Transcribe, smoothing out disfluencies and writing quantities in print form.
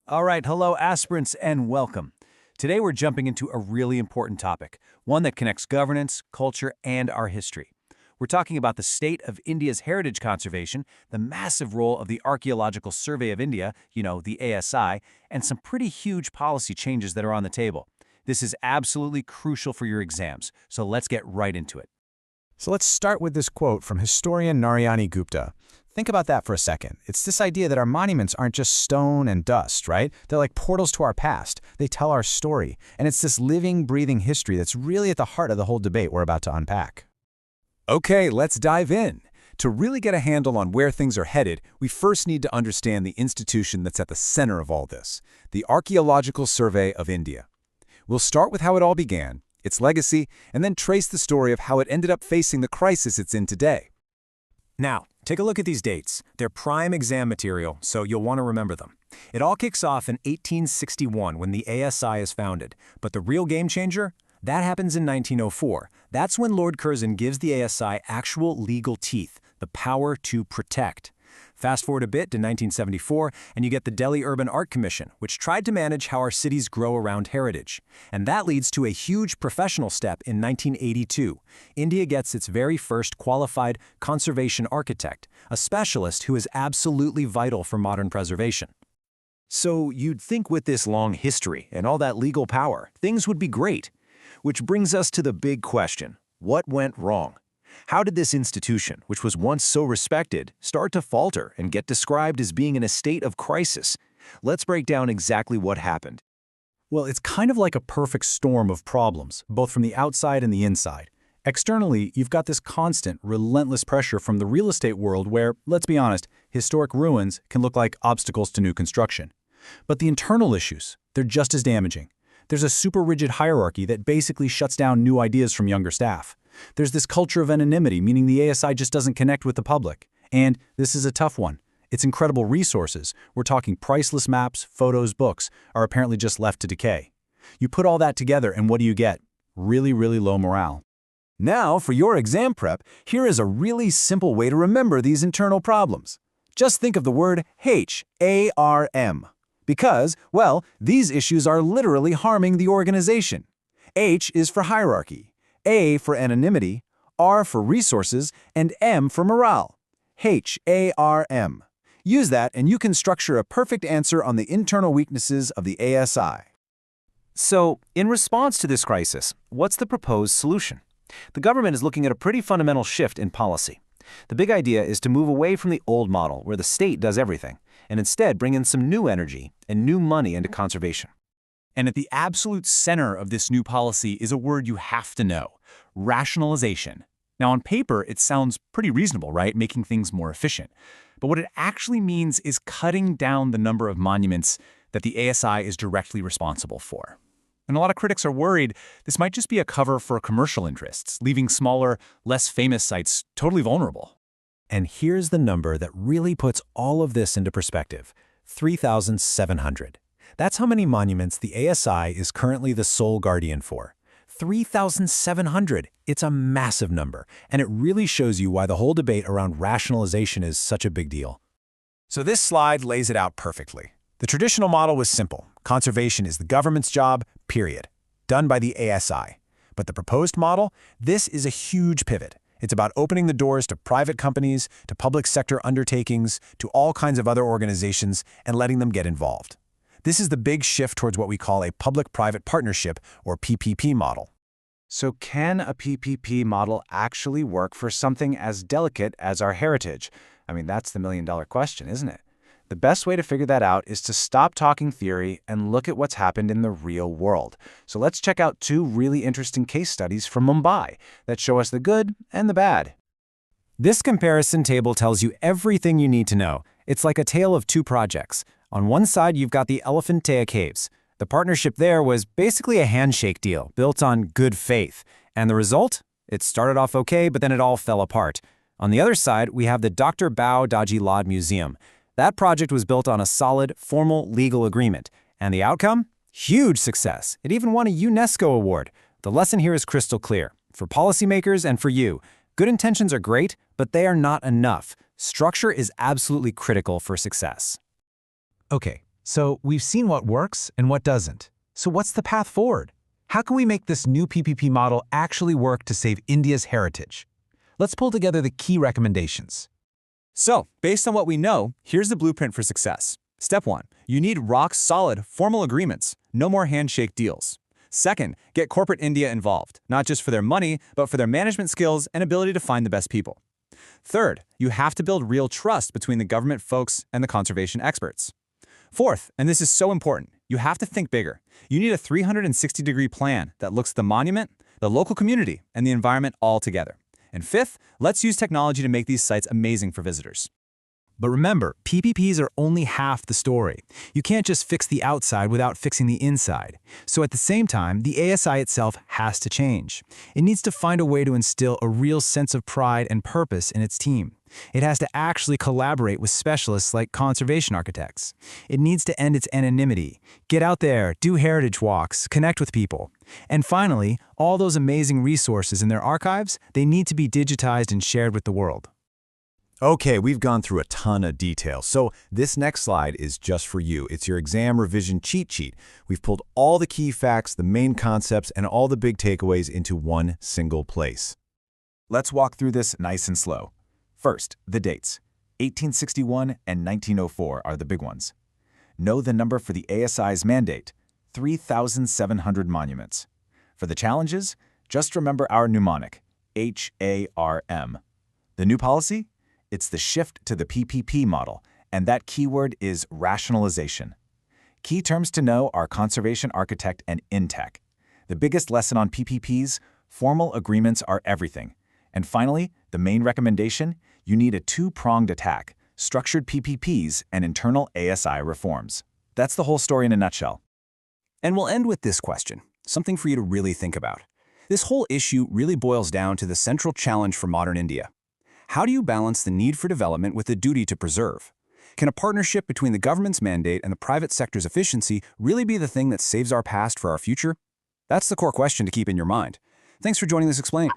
All right, hello aspirants and welcome. Today we're jumping into a really important topic, one that connects governance, culture, and our history. We're talking about the state of India's heritage conservation, the massive role of the Archaeological Survey of India, the ASI, and some pretty huge policy changes that are on the table. This is absolutely crucial for your exams, so let's get right into it. So let's start with this quote from historian Narayani Gupta. Think about that for a second. It's this idea that our monuments aren't just stone and dust, right? They're like portals to our past. They tell our story. And it's this living, breathing history that's really at the heart of the whole debate we're about to unpack. Okay, let's dive in. To really get a handle on where things are headed, we first need to understand the institution that's at the center of all this, the Archaeological Survey of India. We'll start with how it all began, its legacy, and then trace the story of how it ended up facing the crisis it's in today. Now, take a look at these dates. They're prime exam material, so you'll want to remember them. It all kicks off in 1861 when the ASI is founded, but the real game changer? That happens in 1904. That's when Lord Curzon gives the ASI actual legal teeth, the power to protect. Fast forward a bit to 1974, and you get the Delhi Urban Art Commission, which tried to manage how our cities grow around heritage. And that leads to a huge professional step in 1982. India gets its very first qualified conservation architect, a specialist who is absolutely vital for modern preservation. So you'd think with this long history and all that legal power, things would be great. Which brings us to the big question, what went wrong? How did this institution, which was once so respected, start to falter and get described as being in a state of crisis? Let's break down exactly what happened. Well, it's kind of like a perfect storm of problems, both from the outside and the inside. Externally, you've got this constant, relentless pressure from the real estate world where, let's be honest, historic ruins can look like obstacles to new construction. But the internal issues, they're just as damaging. There's a super rigid hierarchy that basically shuts down new ideas from younger staff. There's this culture of anonymity, meaning the ASI just doesn't connect with the public. And this is a tough one. Its incredible resources, we're talking priceless maps, photos, books, are apparently just left to decay. You put all that together and what do you get? Really, really low morale. Now, for your exam prep, here is a really simple way to remember these internal problems. Just think of the word HARM. Because, well, these issues are literally harming the organization. H is for hierarchy, A for anonymity, R for resources, and M for morale. HARM. Use that and you can structure a perfect answer on the internal weaknesses of the ASI. So, in response to this crisis, what's the proposed solution? The government is looking at a pretty fundamental shift in policy. The big idea is to move away from the old model where the state does everything, and instead bring in some new energy and new money into conservation. And at the absolute center of this new policy is a word you have to know, rationalization. Now on paper, it sounds pretty reasonable, right? Making things more efficient. But what it actually means is cutting down the number of monuments that the ASI is directly responsible for. And a lot of critics are worried this might just be a cover for commercial interests, leaving smaller, less famous sites totally vulnerable. And here's the number that really puts all of this into perspective, 3,700. That's how many monuments the ASI is currently the sole guardian for. 3,700. It's a massive number, and it really shows you why the whole debate around rationalization is such a big deal. So this slide lays it out perfectly. The traditional model was simple. Conservation is the government's job, period. Done by the ASI. But the proposed model, this is a huge pivot. It's about opening the doors to private companies, to public sector undertakings, to all kinds of other organizations, and letting them get involved. This is the big shift towards what we call a public-private partnership, or PPP model. So can a PPP model actually work for something as delicate as our heritage? I mean, that's the million-dollar question, isn't it? The best way to figure that out is to stop talking theory and look at what's happened in the real world. So let's check out two really interesting case studies from Mumbai that show us the good and the bad. This comparison table tells you everything you need to know. It's like a tale of two projects. On one side, you've got the Elephantea Caves. The partnership there was basically a handshake deal built on good faith. And the result? It started off okay, but then it all fell apart. On the other side, we have the Dr. Bao Daji Lad Museum. That project was built on a solid, formal legal agreement. And the outcome? Huge success. It even won a UNESCO award. The lesson here is crystal clear. For policymakers and for you, good intentions are great, but they are not enough. Structure is absolutely critical for success. Okay, So we've seen what works and what doesn't. So what's the path forward? How can we make this new PPP model actually work to save India's heritage? Let's pull together the key recommendations. So, based on what we know, here's the blueprint for success. Step 1. You need rock-solid, formal agreements. No more handshake deals. Second, get corporate India involved, not just for their money, but for their management skills and ability to find the best people. Third, you have to build real trust between the government folks and the conservation experts. Fourth, and this is so important, you have to think bigger. You need a 360-degree plan that looks at the monument, the local community, and the environment all together. And fifth, let's use technology to make these sites amazing for visitors. But remember, PPPs are only half the story. You can't just fix the outside without fixing the inside. So at the same time, the ASI itself has to change. It needs to find a way to instill a real sense of pride and purpose in its team. It has to actually collaborate with specialists like conservation architects. It needs to end its anonymity. Get out there, do heritage walks, connect with people. And finally, all those amazing resources in their archives, they need to be digitized and shared with the world. Okay, we've gone through a ton of detail, so this next slide is just for you. It's your exam revision cheat sheet. We've pulled all the key facts, the main concepts, and all the big takeaways into one single place. Let's walk through this nice and slow. First, the dates. 1861 and 1904 are the big ones. Know the number for the ASI's mandate, 3,700 monuments. For the challenges, just remember our mnemonic, HARM. The new policy? It's the shift to the PPP model, and that keyword is rationalization. Key terms to know are conservation architect and InTech. The biggest lesson on PPPs, formal agreements are everything. And finally, the main recommendation, you need a two-pronged attack, structured PPPs and internal ASI reforms. That's the whole story in a nutshell. And we'll end with this question, something for you to really think about. This whole issue really boils down to the central challenge for modern India. How do you balance the need for development with the duty to preserve? Can a partnership between the government's mandate and the private sector's efficiency really be the thing that saves our past for our future? That's the core question to keep in your mind. Thanks for joining us Explain.